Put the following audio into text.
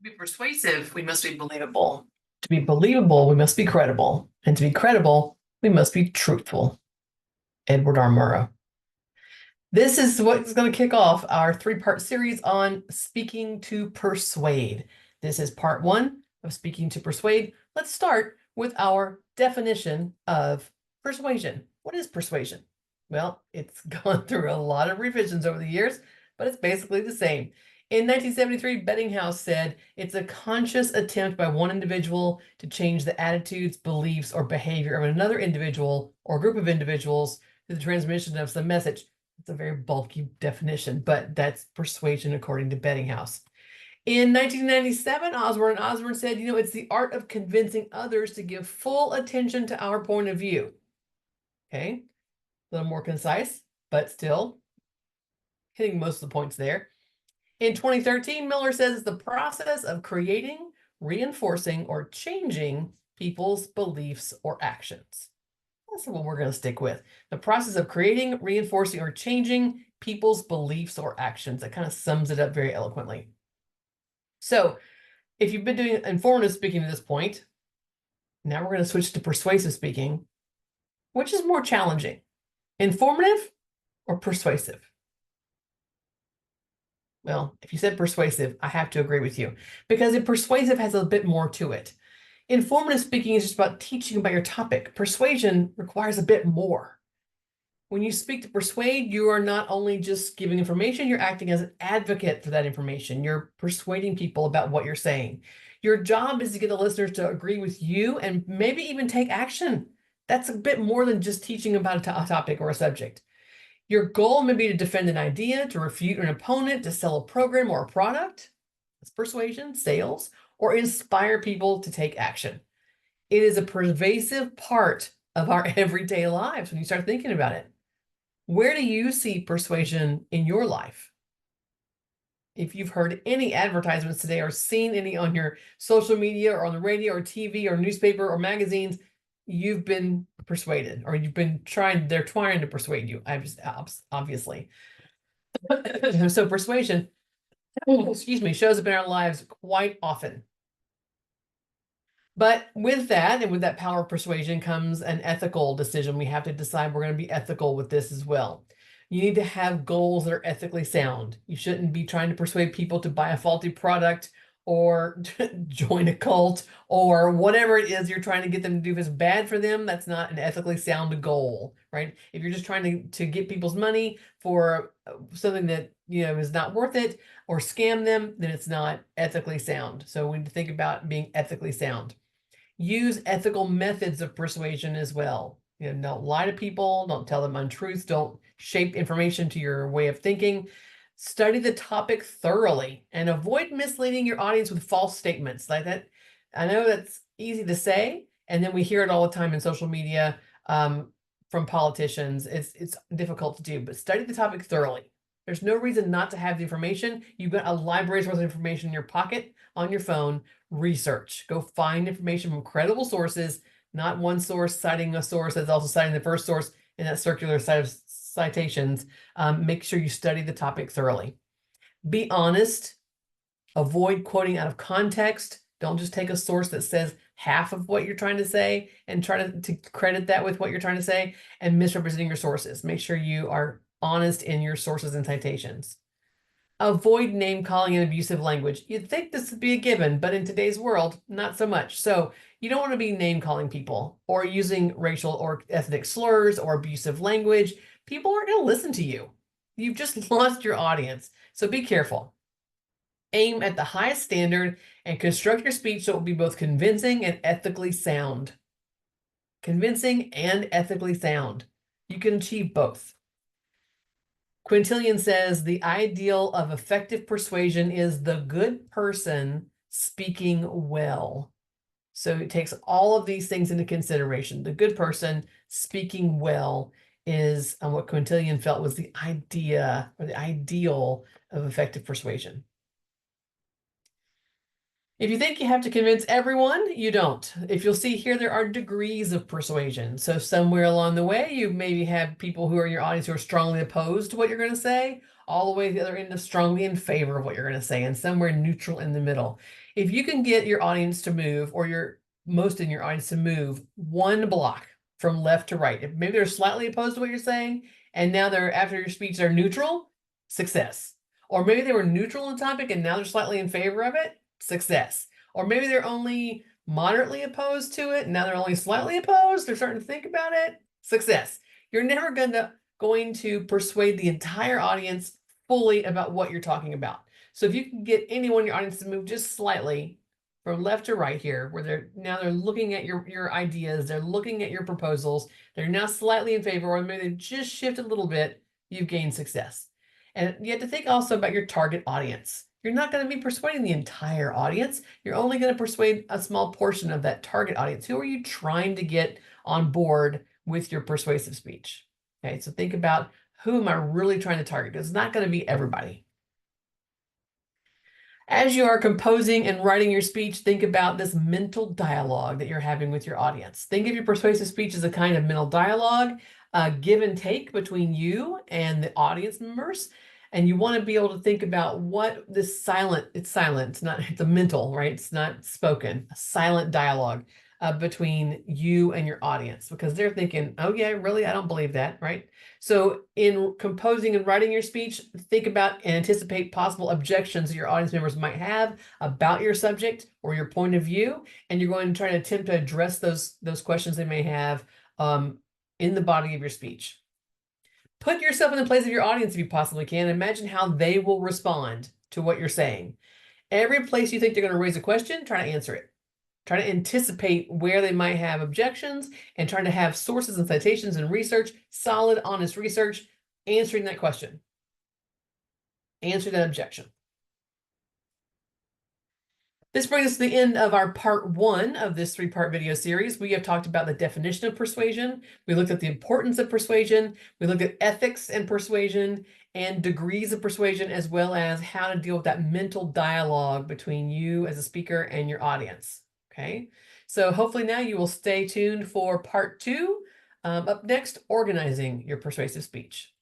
To be persuasive, we must be believable. To be believable, we must be credible. And to be credible, we must be truthful. Edward R. Murrow. This is what's going to kick off our three-part series on speaking to persuade. This is part one of speaking to persuade. Let's start with our definition of persuasion. What is persuasion? Well, it's gone through a lot of revisions over the years, but it's basically the same. In 1973, Bettinghouse said it's a conscious attempt by one individual to change the attitudes, beliefs, or behavior of another individual or group of individuals through the transmission of some message. It's a very bulky definition, but that's persuasion according to Bettinghouse. In 1997, Osborne said, it's the art of convincing others to give full attention to our point of view. Okay, a little more concise, but still hitting most of the points there. In 2013, Miller says it's the process of creating, reinforcing, or changing people's beliefs or actions. That's what we're going to stick with. The process of creating, reinforcing, or changing people's beliefs or actions. That kind of sums it up very eloquently. So if you've been doing informative speaking to this point, now we're going to switch to persuasive speaking. Which is more challenging, informative or persuasive? Well, if you said persuasive, I have to agree with you, because persuasive has a bit more to it. Informative speaking is just about teaching about your topic. Persuasion requires a bit more. When you speak to persuade, you are not only just giving information, you're acting as an advocate for that information. You're persuading people about what you're saying. Your job is to get the listeners to agree with you and maybe even take action. That's a bit more than just teaching about a topic or a subject. Your goal may be to defend an idea, to refute an opponent, to sell a program or a product. That's persuasion, sales, or inspire people to take action. It is a pervasive part of our everyday lives when you start thinking about it. Where do you see persuasion in your life? If you've heard any advertisements today or seen any on your social media or on the radio or TV or newspaper or magazines, you've been persuaded, or they're trying to persuade you, obviously. So persuasion, shows up in our lives quite often. But with that, and with that power of persuasion comes an ethical decision. We have to decide we're going to be ethical with this as well. You need to have goals that are ethically sound. You shouldn't be trying to persuade people to buy a faulty product or join a cult or whatever it is you're trying to get them to do. If it's bad for them, that's not an ethically sound goal, right? If you're just trying to get people's money for something that is not worth it, or scam them, then it's not ethically sound. So we need to think about being ethically sound. Use ethical methods of persuasion as well. Don't lie to people, don't tell them untruths, don't shape information to your way of thinking. Study the topic thoroughly and avoid misleading your audience with false statements like that. I know that's easy to say, and then we hear it all the time in social media from politicians. It's difficult to do, but study the topic thoroughly. There's no reason not to have the information. You've got a library's worth of information in your pocket, on your phone. Research. Go find information from credible sources, not one source citing a source that's also citing the first source in that circular set of citations. Make sure you study the topic thoroughly. Be honest. Avoid quoting out of context. Don't just take a source that says half of what you're trying to say and try to credit that with what you're trying to say, and misrepresenting your sources. Make sure you are honest in your sources and citations. Avoid name calling and abusive language. You'd think this would be a given, but in today's world, not so much. So you don't want to be name calling people or using racial or ethnic slurs or abusive language. People aren't going to listen to you. You've just lost your audience. So be careful. Aim at the highest standard and construct your speech so it will be both convincing and ethically sound. Convincing and ethically sound. You can achieve both. Quintilian says the ideal of effective persuasion is the good person speaking well. So it takes all of these things into consideration. The good person speaking well is what Quintilian felt was the idea or the ideal of effective persuasion. If you think you have to convince everyone, you don't. If you'll see here, there are degrees of persuasion. So somewhere along the way, you maybe have people who are in your audience who are strongly opposed to what you're going to say, all the way to the other end of strongly in favor of what you're going to say, and somewhere neutral in the middle. If you can get your audience to move, or most in your audience to move one block from left to right, if maybe they're slightly opposed to what you're saying, and now they're, after your speech, they're neutral, success. Or maybe they were neutral in topic and now they're slightly in favor of it, success. Or maybe they're only moderately opposed to it, and now they're only slightly opposed, they're starting to think about it, success. You're never going to persuade the entire audience fully about what you're talking about. So if you can get anyone in your audience to move just slightly from left to right here, where they're looking at your ideas, they're looking at your proposals, they're now slightly in favor, or maybe they just shift a little bit, you've gained success. And you have to think also about your target audience. You're not going to be persuading the entire audience. You're only going to persuade a small portion of that target audience. Who are you trying to get on board with your persuasive speech? Okay, so think about, who am I really trying to target? It's not going to be everybody. As you are composing and writing your speech, think about this mental dialogue that you're having with your audience. Think of your persuasive speech as a kind of mental dialogue, give and take between you and the audience members. And you want to be able to think about what this silent, it's not, it's a mental, right? It's not spoken, a silent dialogue between you and your audience, because they're thinking, oh yeah, really? I don't believe that, right? So in composing and writing your speech, think about and anticipate possible objections your audience members might have about your subject or your point of view, and you're going to try to attempt to address those questions they may have in the body of your speech. Put yourself in the place of your audience if you possibly can. Imagine how they will respond to what you're saying. Every place you think they're going to raise a question, try to answer it. Try to anticipate where they might have objections, and trying to have sources and citations and research, solid, honest research, answering that question. Answer that objection. This brings us to the end of our part 1 of this 3-part video series. We have talked about the definition of persuasion. We looked at the importance of persuasion. We looked at ethics and persuasion and degrees of persuasion, as well as how to deal with that mental dialogue between you as a speaker and your audience. Okay, so hopefully now you will stay tuned for part 2. Up next, organizing your persuasive speech.